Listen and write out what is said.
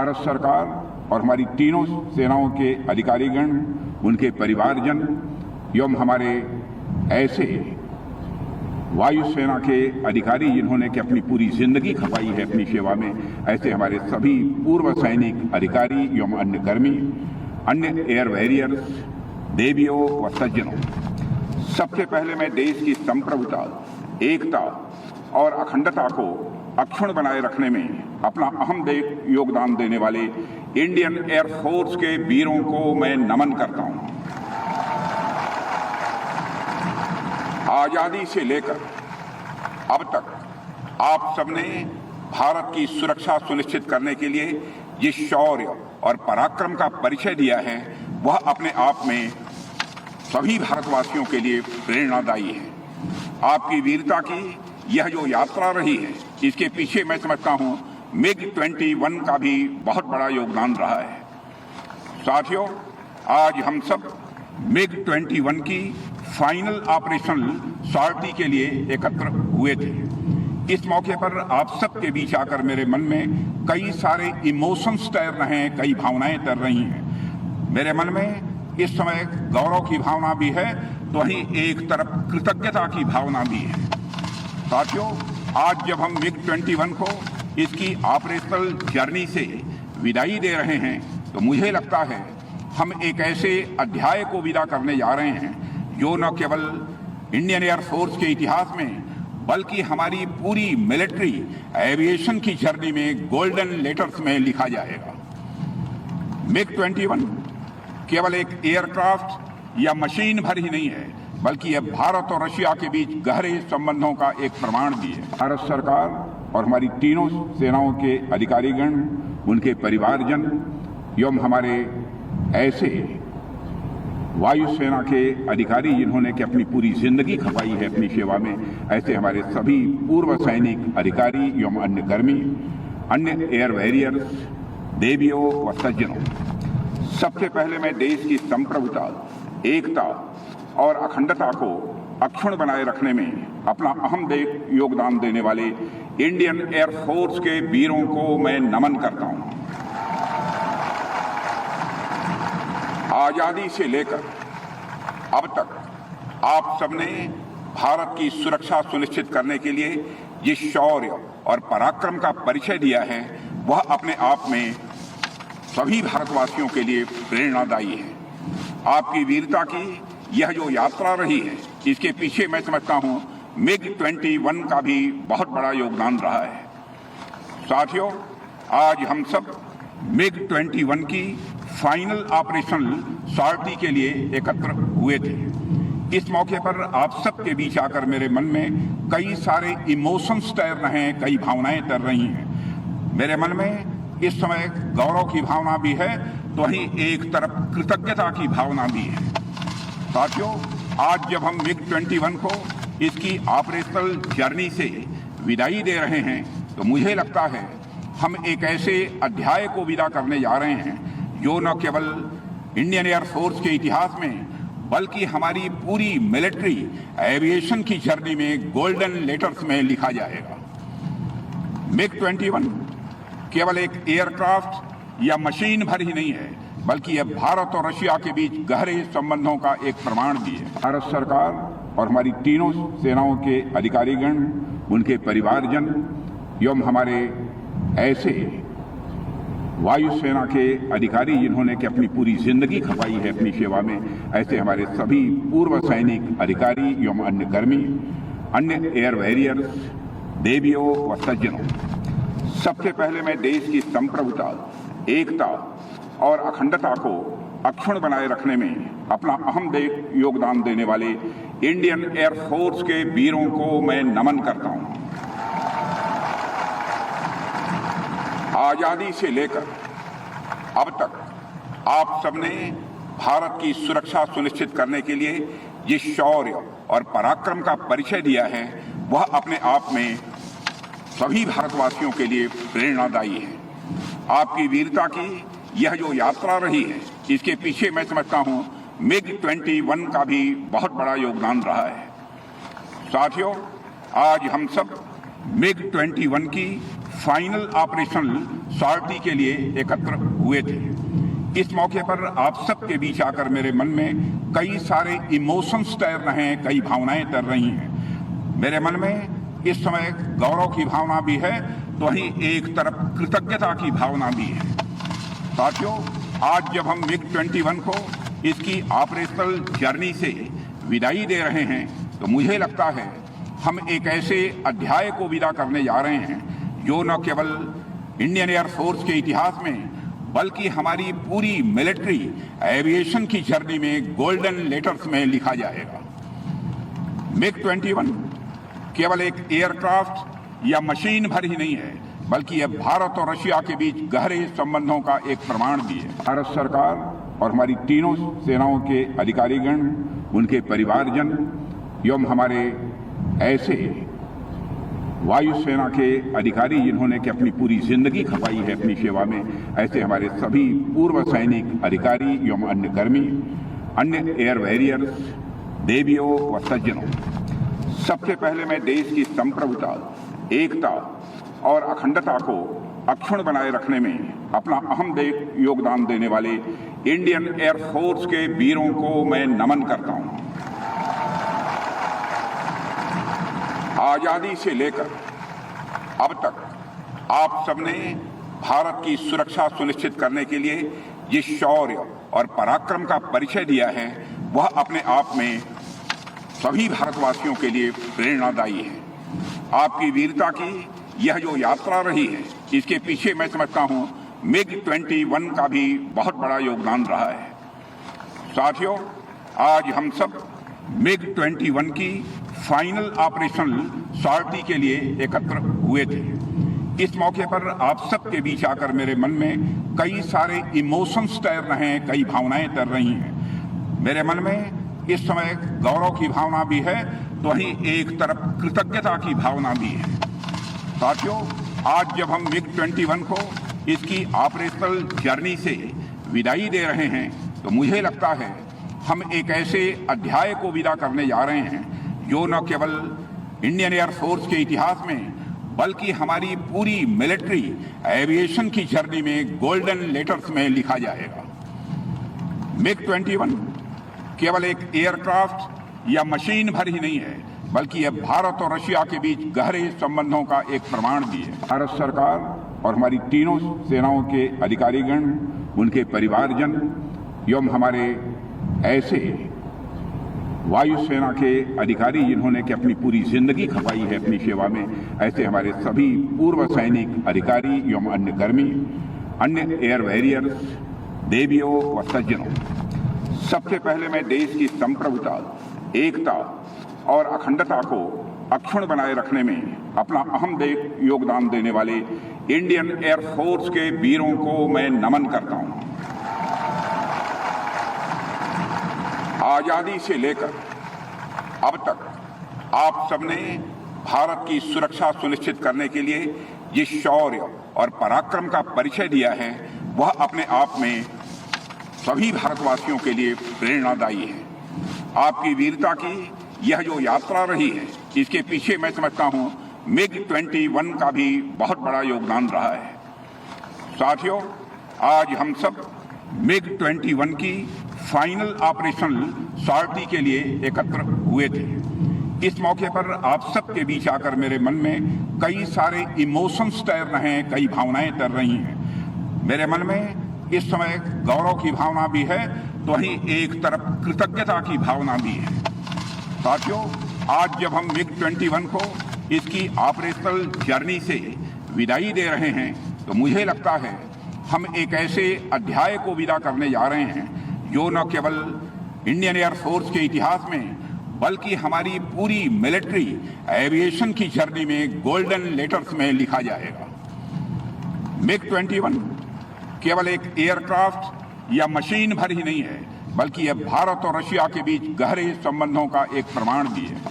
भारत सरकार और हमारी तीनों सेनाओं के अधिकारीगण, उनके परिवारजन एवं हमारे ऐसे वायुसेना के अधिकारी जिन्होंने कि अपनी पूरी जिंदगी खपाई है अपनी सेवा में, ऐसे हमारे सभी पूर्व सैनिक अधिकारी एवं अन्य कर्मी, अन्य एयर वॉरियर्स, देवियों व सज्जनों, सबसे पहले मैं देश की संप्रभुता, एकता और अखंडता को अक्षुण्ण बनाए रखने में अपना अहम योगदान देने वाले इंडियन एयर फोर्स के वीरों को मैं नमन करता हूं। आजादी से लेकर अब तक आप सबने भारत की सुरक्षा सुनिश्चित करने के लिए जिस शौर्य और पराक्रम का परिचय दिया है, वह अपने आप में सभी भारतवासियों के लिए प्रेरणादायी है। आपकी वीरता की यह जो यात्रा रही है, इसके पीछे मैं समझता हूं MiG-21 का भी बहुत बड़ा योगदान रहा है। साथियों, आज हम सब MiG-21 की फाइनल ऑपरेशनल सॉर्टी के लिए एकत्र हुए थे। इस मौके पर आप सबके बीच आकर मेरे मन में कई सारे इमोशंस तैर रहे हैं, कई भावनाएं तैर रही हैं। मेरे मन में इस समय गौरव की भावना भी है, तो वहीं एक तरफ कृतज्ञता की भावना भी है। साथियों, आज जब हम MiG-21 को इसकी ऑपरेशनल जर्नी से विदाई दे रहे हैं, तो मुझे लगता है हम एक ऐसे अध्याय को विदा करने जा रहे हैं जो न केवल इंडियन एयर फोर्स के इतिहास में, बल्कि हमारी पूरी मिलिट्री एविएशन की जर्नी में गोल्डन लेटर्स में लिखा जाएगा। MiG-21 केवल एक एयरक्राफ्ट या मशीन भर ही नहीं है, बल्कि यह भारत और रशिया के बीच गहरे संबंधों का एक प्रमाण भी है। भारत सरकार और हमारी तीनों सेनाओं के अधिकारीगण, उनके परिवारजन एवं हमारे ऐसे वायुसेना के अधिकारी जिन्होंने कि अपनी पूरी जिंदगी खपाई है अपनी सेवा में, ऐसे हमारे सभी पूर्व सैनिक अधिकारी एवं अन्य कर्मी, अन्य एयर वॉरियर्स, देवियों व सज्जनों, सबसे पहले मैं देश की संप्रभुता, एकता और अखंडता को अक्षुण्ण बनाए रखने में अपना अहम योगदान देने वाले इंडियन एयर फोर्स के वीरों को मैं नमन करता हूं। आजादी से लेकर अब तक आप सबने भारत की सुरक्षा सुनिश्चित करने के लिए जिस शौर्य और पराक्रम का परिचय दिया है, वह अपने आप में सभी भारतवासियों के लिए प्रेरणादायी है। आपकी वीरता की यह जो यात्रा रही है, इसके पीछे मैं समझता हूं MiG-21 का भी बहुत बड़ा योगदान रहा है। साथियों, आज हम सब MiG-21 की फाइनल ऑपरेशनल सॉर्टी के लिए एकत्र हुए थे। इस मौके पर आप सबके बीच आकर मेरे मन में कई सारे इमोशंस तैर रहे हैं, कई भावनाएं तैर रही हैं। मेरे मन में इस समय गौरव की भावना भी है, तो वहीं एक तरफ कृतज्ञता की भावना भी है। साथियों, आज जब हम MiG-21 को इसकी ऑपरेशनल जर्नी से विदाई दे रहे हैं, तो मुझे लगता है हम एक ऐसे अध्याय को विदा करने जा रहे हैं जो न केवल इंडियन एयर फोर्स के इतिहास में, बल्कि हमारी पूरी मिलिट्री एविएशन की जर्नी में गोल्डन लेटर्स में लिखा जाएगा। MiG-21 केवल एक एयरक्राफ्ट या मशीन भर ही नहीं है, बल्कि यह भारत और रशिया के बीच गहरे संबंधों का एक प्रमाण भी है। भारत सरकार और हमारी तीनों सेनाओं के अधिकारीगण, उनके परिवारजन एवं हमारे ऐसे वायुसेना के अधिकारी जिन्होंने कि अपनी पूरी जिंदगी खपाई है अपनी सेवा में, ऐसे हमारे सभी पूर्व सैनिक अधिकारी एवं अन्य कर्मी, अन्य एयर वॉरियर्स, देवियों व सज्जनों, सबसे पहले मैं देश की संप्रभुता, एकता और अखंडता को अक्षुण्ण बनाए रखने में अपना अहम योगदान देने वाले इंडियन एयर फोर्स के वीरों को मैं नमन करता हूं। आजादी से लेकर अब तक आप सबने भारत की सुरक्षा सुनिश्चित करने के लिए जिस शौर्य और पराक्रम का परिचय दिया है, वह अपने आप में सभी भारतवासियों के लिए प्रेरणादायी है। आपकी वीरता की यह जो यात्रा रही है, इसके पीछे मैं समझता हूं MiG-21 का भी बहुत बड़ा योगदान रहा है। साथियों, आज हम सब MiG-21 की फाइनल ऑपरेशनल सॉर्टी के लिए एकत्र हुए थे। इस मौके पर आप सबके बीच आकर मेरे मन में कई सारे इमोशंस तैर रहे हैं, कई भावनाएं तैर रही हैं। मेरे मन में इस समय गौरव की भावना भी है, तो वहीं एक तरफ कृतज्ञता की भावना भी है। साथियों, आज जब हम MiG-21 को इसकी ऑपरेशनल जर्नी से विदाई दे रहे हैं, तो मुझे लगता है हम एक ऐसे अध्याय को विदा करने जा रहे हैं जो न केवल इंडियन एयर फोर्स के इतिहास में, बल्कि हमारी पूरी मिलिट्री एविएशन की जर्नी में गोल्डन लेटर्स में लिखा जाएगा। MiG-21 केवल एक एयरक्राफ्ट या मशीन भर ही नहीं है, बल्कि यह भारत और रशिया के बीच गहरे संबंधों का एक प्रमाण भी है। भारत सरकार और हमारी तीनों सेनाओं के अधिकारीगण, उनके परिवारजन एवं हमारे ऐसे वायुसेना के अधिकारी जिन्होंने कि अपनी पूरी जिंदगी खपाई है अपनी सेवा में, ऐसे हमारे सभी पूर्व सैनिक अधिकारी एवं अन्य कर्मी, अन्य एयर वॉरियर्स, देवियों व सज्जनों, सबसे पहले मैं देश की संप्रभुता, एकता और अखंडता को अक्षुण्ण बनाए रखने में अपना अहम योगदान देने वाले इंडियन एयर फोर्स के वीरों को मैं नमन करता हूं। आजादी से लेकर अब तक आप सबने भारत की सुरक्षा सुनिश्चित करने के लिए जिस शौर्य और पराक्रम का परिचय दिया है, वह अपने आप में सभी भारतवासियों के लिए प्रेरणादायी है। आपकी वीरता की यह जो यात्रा रही है, इसके पीछे मैं समझता हूं MiG-21 का भी बहुत बड़ा योगदान रहा है। साथियों, आज हम सब MiG-21 की फाइनल ऑपरेशनल सॉर्टी के लिए एकत्र हुए थे। इस मौके पर आप सबके बीच आकर मेरे मन में कई सारे इमोशंस तैर रहे हैं, कई भावनाएं तैर रही हैं। मेरे मन में इस समय गौरव की भावना भी है, तो वहीं एक तरफ कृतज्ञता की भावना भी है। साथियों, आज जब हम MiG-21 को इसकी ऑपरेशनल जर्नी से विदाई दे रहे हैं, तो मुझे लगता है हम एक ऐसे अध्याय को विदा करने जा रहे हैं जो न केवल इंडियन एयर फोर्स के इतिहास में, बल्कि हमारी पूरी मिलिट्री एविएशन की जर्नी में गोल्डन लेटर्स में लिखा जाएगा। MiG-21 केवल एक एयरक्राफ्ट या मशीन भर ही नहीं है, बल्कि यह भारत और रशिया के बीच गहरे संबंधों का एक प्रमाण भी है। भारत सरकार और हमारी तीनों सेनाओं के अधिकारीगण, उनके परिवारजन एवं हमारे ऐसे वायुसेना के अधिकारी जिन्होंने कि अपनी पूरी जिंदगी खपाई है अपनी सेवा में, ऐसे हमारे सभी पूर्व सैनिक अधिकारी एवं अन्य कर्मी, अन्य एयर वॉरियर्स, देवियों व सज्जनों, सबसे पहले मैं देश की संप्रभुता, एकता और अखंडता को अक्षुण्ण बनाए रखने में अपना अहम योगदान देने वाले इंडियन एयर फोर्स के वीरों को मैं नमन करता हूं। आजादी से लेकर अब तक आप सबने भारत की सुरक्षा सुनिश्चित करने के लिए जिस शौर्य और पराक्रम का परिचय दिया है, वह अपने आप में सभी भारतवासियों के लिए प्रेरणादायी है। आपकी वीरता की यह जो यात्रा रही है, इसके पीछे मैं समझता हूं MiG-21 का भी बहुत बड़ा योगदान रहा है। साथियों, आज हम सब MiG-21 की फाइनल ऑपरेशनल सॉर्टी के लिए एकत्र हुए थे। इस मौके पर आप सबके बीच आकर मेरे मन में कई सारे इमोशंस तैर रहे हैं, कई भावनाएं तैर रही हैं। मेरे मन में इस समय गौरव की भावना भी है, तो वहीं एक तरफ कृतज्ञता की भावना भी है। साथियों, आज जब हम MiG-21 को इसकी ऑपरेशनल जर्नी से विदाई दे रहे हैं, तो मुझे लगता है हम एक ऐसे अध्याय को विदा करने जा रहे हैं जो न केवल इंडियन एयर फोर्स के इतिहास में, बल्कि हमारी पूरी मिलिट्री एविएशन की जर्नी में गोल्डन लेटर्स में लिखा जाएगा। MiG-21 केवल एक एयरक्राफ्ट या मशीन भर ही नहीं है, बल्कि यह भारत और रशिया के बीच गहरे संबंधों का एक प्रमाण भी है।